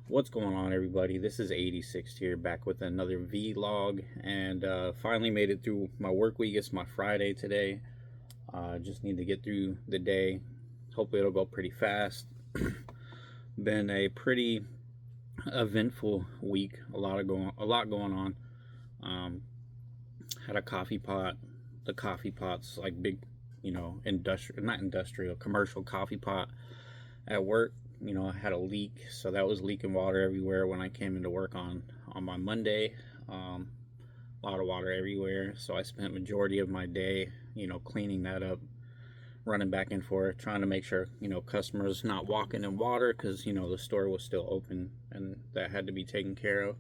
What's going on, everybody? This is 86 here, back with another vlog, and finally made it through my work week. It's my Friday today. Just need to get through the day. Hopefully it'll go pretty fast. Been a pretty eventful week. A lot going on. Um, had a coffee pot. The coffee pot's like big, industrial, not industrial, commercial coffee pot at work. I had a leak, so that was leaking water everywhere when I came into work on my Monday. A lot of water everywhere, so I spent majority of my day, cleaning that up, running back and forth, trying to make sure customers not walking in water because the store was still open and that had to be taken care of.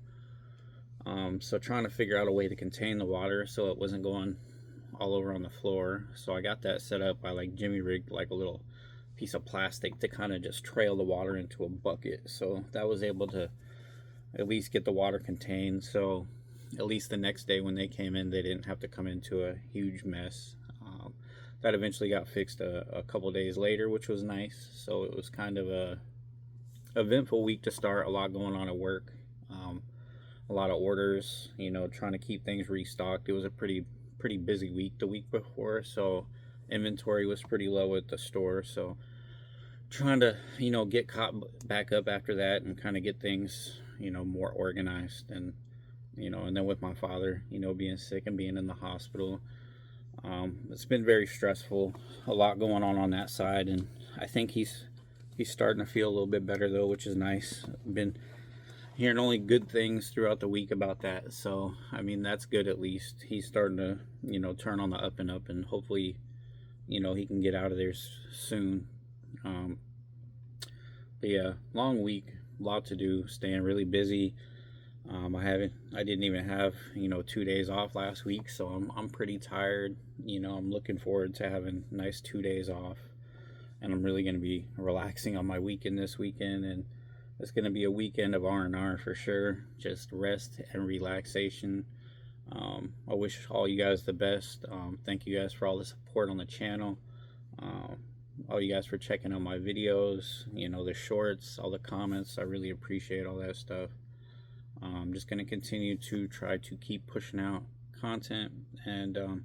So trying to figure out a way to contain the water so it wasn't going all over on the floor. So I got that set up. I like jimmy rigged like a little piece of plastic to kind of just trail the water into a bucket, so that was able to at least get the water contained, so at least the next day when they came in they didn't have to come into a huge mess. That eventually got fixed a couple days later, which was nice. So it was kind of a eventful week to start. A lot going on at work, a lot of orders, trying to keep things restocked. It was a pretty busy week the week before, so inventory was pretty low at the store, so trying to get caught back up after that and kind of get things more organized. And then with my father being sick and being in the hospital, it's been very stressful. A lot going on that side, and I think he's starting to feel a little bit better though, which is nice. I've been hearing only good things throughout the week about that, so I mean that's good. At least he's starting to turn on the up and up, and hopefully he can get out of there soon. um, but yeah, long week, a lot to do, staying really busy. I didn't even have 2 days off last week, so I'm pretty tired. I'm looking forward to having nice 2 days off, and I'm really going to be relaxing on my weekend this weekend, and it's going to be a weekend of R&R for sure, just rest and relaxation. I wish all you guys the best. Thank you guys for all the support on the channel. Um, all you guys for checking out my videos, the shorts, all the comments. I really appreciate all that stuff. I'm just going to continue to try to keep pushing out content, and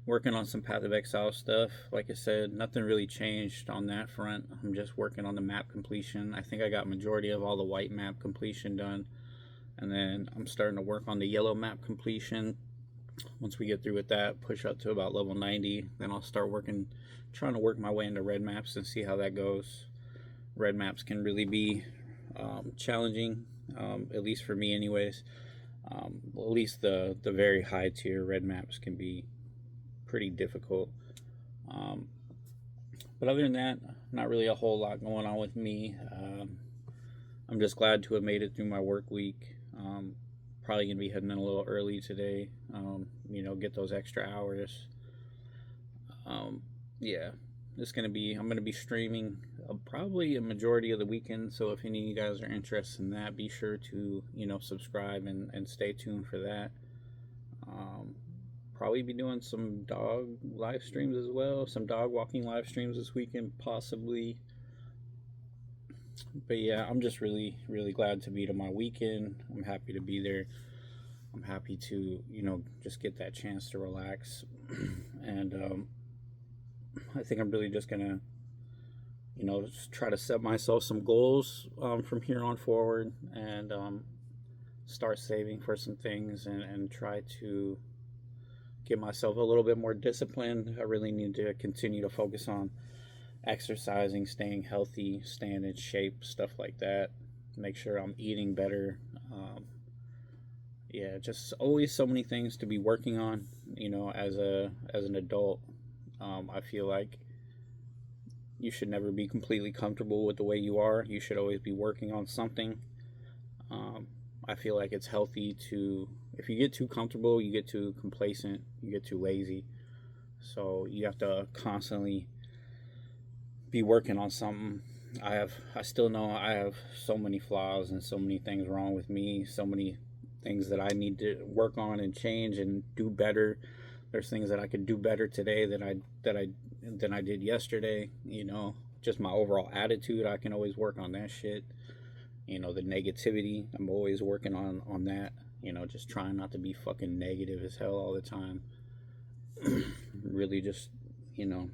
working on some Path of Exile stuff. Like I said, nothing really changed on that front. I'm just working on the map completion. I think I got majority of all the white map completion done, and then I'm starting to work on the yellow map completion. Once we get through with that, push up to about level 90, then I'll start trying to work my way into red maps and see how that goes. Red maps can really be challenging, at least for me anyways. At least the very high tier red maps can be pretty difficult. um, but other than that, not really a whole lot going on with me. I'm just glad to have made it through my work week. Probably gonna be heading in a little early today, get those extra hours. um, yeah, I'm gonna be streaming probably a majority of the weekend. So if any of you guys are interested in that, be sure to subscribe and stay tuned for that. Um, Probably be doing some dog live streams as well, some dog walking live streams this weekend possibly. But yeah, I'm just really glad to be to my weekend. I'm happy to be there. I'm happy to just get that chance to relax. And I think I'm really just gonna just try to set myself some goals from here on forward, and start saving for some things, and try to get myself a little bit more disciplined. I really need to continue to focus on exercising, staying healthy, staying in shape, stuff like that. Make sure I'm eating better. Yeah, just always so many things to be working on. As an adult, I feel like you should never be completely comfortable with the way you are. You should always be working on something. Um, I feel like it's healthy to, if you get too comfortable, you get too complacent, you get too lazy. So you have to constantly be working on something. I still know I have so many flaws and so many things wrong with me, so many things that I need to work on and change and do better. There's things that I could do better today than I did yesterday. Just my overall attitude, I can always work on that shit. You know, the negativity, I'm always working on that. You know, just trying not to be fucking negative as hell all the time. Really just, you know,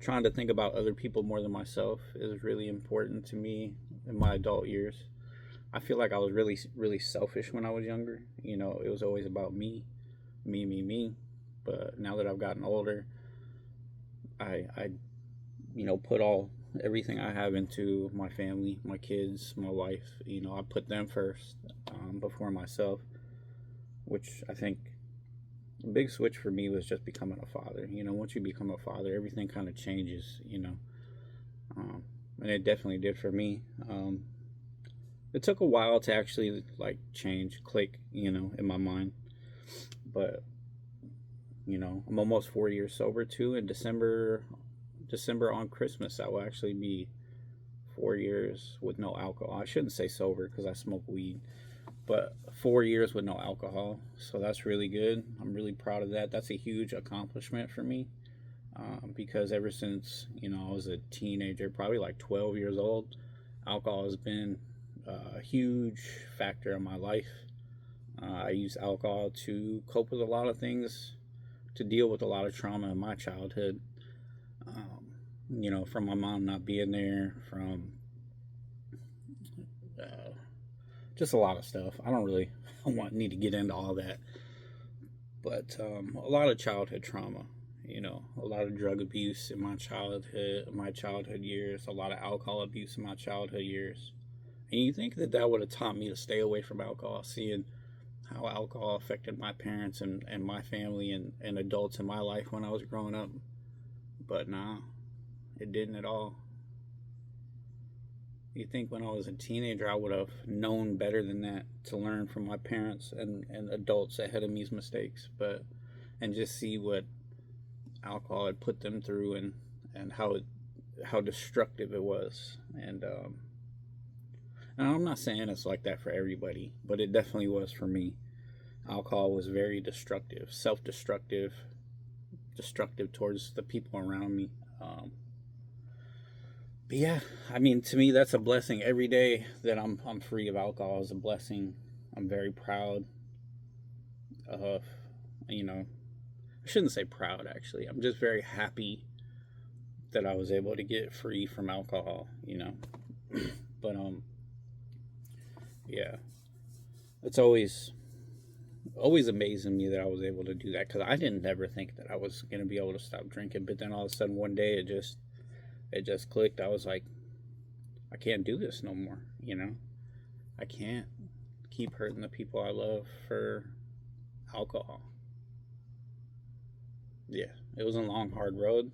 trying to think about other people more than myself is really important to me in my adult years. I feel like I was really selfish when I was younger. You know, it was always about me, me, me, me. But now that I've gotten older, I you know, put everything I have into my family, my kids, my wife. You know, I put them first before myself, which I think a big switch for me was just becoming a father. You know, once you become a father, everything kind of changes. You know, and it definitely did for me. It took a while to actually like change, click, you know, in my mind, but you know, I'm almost 4 years sober too. In December on Christmas, that will actually be 4 years with no alcohol. I shouldn't say sober because I smoke weed, but 4 years with no alcohol. So that's really good. I'm really proud of that. That's a huge accomplishment for me because ever since, you know, I was a teenager, probably like 12 years old, alcohol has been a huge factor in my life. I use alcohol to cope with a lot of things, to deal with a lot of trauma in my childhood. You know, from my mom not being there, from just a lot of stuff. I don't really need to get into all that, but a lot of childhood trauma. You know, a lot of drug abuse in my childhood years, a lot of alcohol abuse in my childhood years. And you think that that would have taught me to stay away from alcohol, seeing how alcohol affected my parents and my family and adults in my life when I was growing up. But nah, it didn't at all. You think when I was a teenager I would have known better than that, to learn from my parents and adults ahead of me's mistakes, but and just see what alcohol had put them through and how destructive it was. And I'm not saying it's like that for everybody, but it definitely was for me. Alcohol was very destructive, self-destructive, destructive towards the people around me. But yeah, I mean, to me, that's a blessing. Every day that I'm free of alcohol is a blessing. I'm very proud of, you know, I shouldn't say proud actually. I'm just very happy that I was able to get free from alcohol, you know. But yeah, it's always amazing me that I was able to do that, because I didn't ever think that I was gonna be able to stop drinking. But then all of a sudden one day it just clicked. I was like, I can't do this no more, you know. I can't keep hurting the people I love for alcohol. Yeah, it was a long, hard road,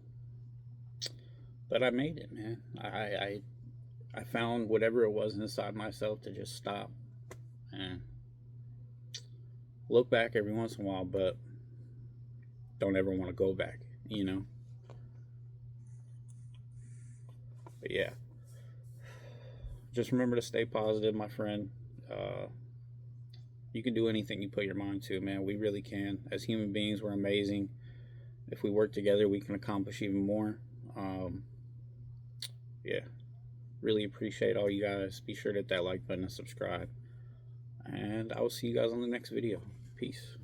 but I made it, man. I found whatever it was inside myself to just stop and look back every once in a while, but don't ever want to go back, you know. But yeah, just remember to stay positive, my friend. You can do anything you put your mind to, man. We really can. As human beings, we're amazing. If we work together, we can accomplish even more. Yeah, really appreciate all you guys. Be sure to hit that like button and subscribe. And I will see you guys on the next video. Peace.